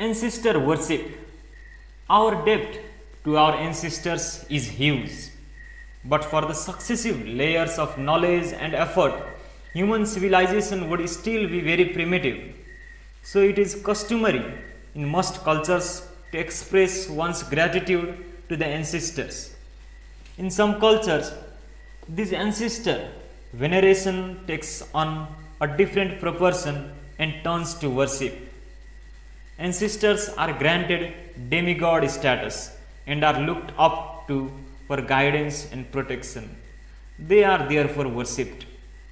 Ancestor worship. Our debt to our ancestors is huge, but for the successive layers of knowledge and effort, human civilization would still be very primitive. So it is customary in most cultures to express one's gratitude to the ancestors. In some cultures, this ancestor veneration takes on a different proportion and turns to worship. Ancestors are granted demigod status and are looked up to for guidance and protection. They are therefore worshipped.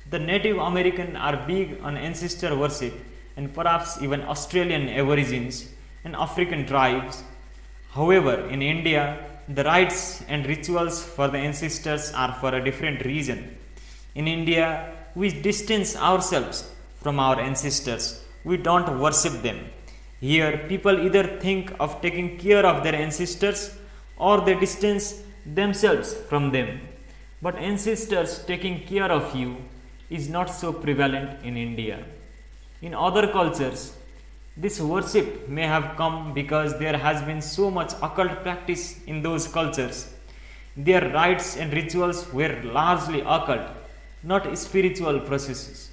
The Native American are big on ancestor worship, and perhaps even Australian Aborigines and African tribes. However, in India, the rites and rituals for the ancestors are for a different reason. In India, we distance ourselves from our ancestors. We don't worship them. Here, people either think of taking care of their ancestors or they distance themselves from them. But ancestors taking care of you is not so prevalent in India. In other cultures, this worship may have come because there has been so much occult practice in those cultures. Their rites and rituals were largely occult, not spiritual processes.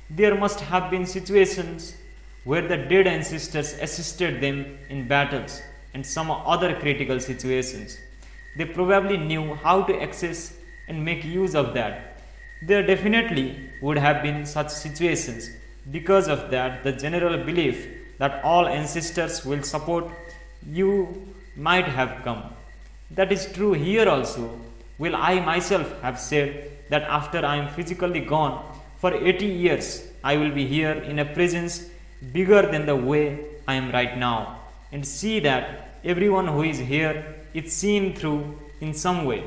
There must have been situations where the dead ancestors assisted them in battles and some other critical situations. They probably knew how to access and make use of that. There definitely would have been such situations. Because of that, the general belief that all ancestors will support you might have come. That is true here also. Will I myself have said that after I am physically gone for 80 years, I will be here in a presence bigger than the way I am right now, and see that everyone who is here is seen through in some way.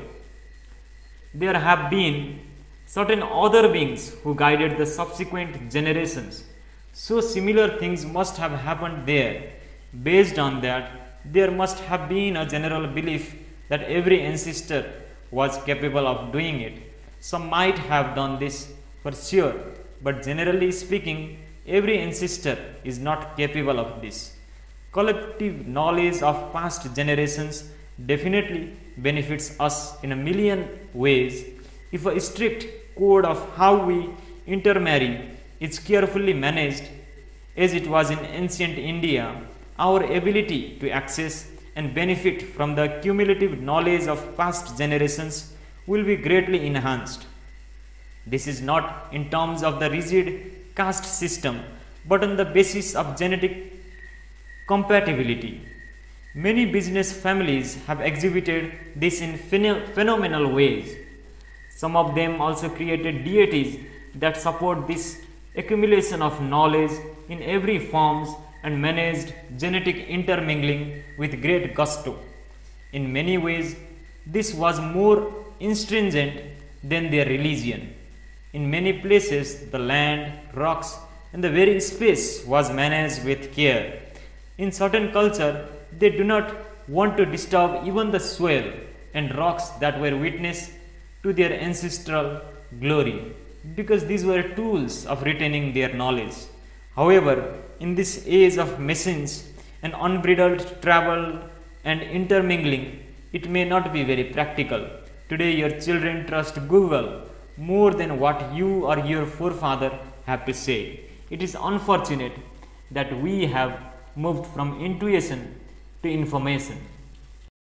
There have been certain other beings who guided the subsequent generations. So similar things must have happened there. Based on that, there must have been a general belief that every ancestor was capable of doing it. Some might have done this for sure, but generally speaking, every ancestor is not capable of this. Collective knowledge of past generations definitely benefits us in a million ways if a strict code of how we intermarry is carefully managed, as it was in ancient India. Our ability to access and benefit from the cumulative knowledge of past generations will be greatly enhanced. This is not in terms of the rigid caste system, but on the basis of genetic compatibility. Many business families have exhibited this in phenomenal ways. Some of them also created deities that support this accumulation of knowledge in every forms and managed genetic intermingling with great gusto. In many ways, this was more stringent than their religion. In many places, the land, rocks, and the very space was managed with care. In certain culture, they do not want to disturb even the soil and rocks that were witness to their ancestral glory, because these were tools of retaining their knowledge. However, in this age of machines and unbridled travel and intermingling, it may not be very practical. Today, your children trust Google more than what you or your forefather have to say. It is unfortunate that we have moved from intuition to information.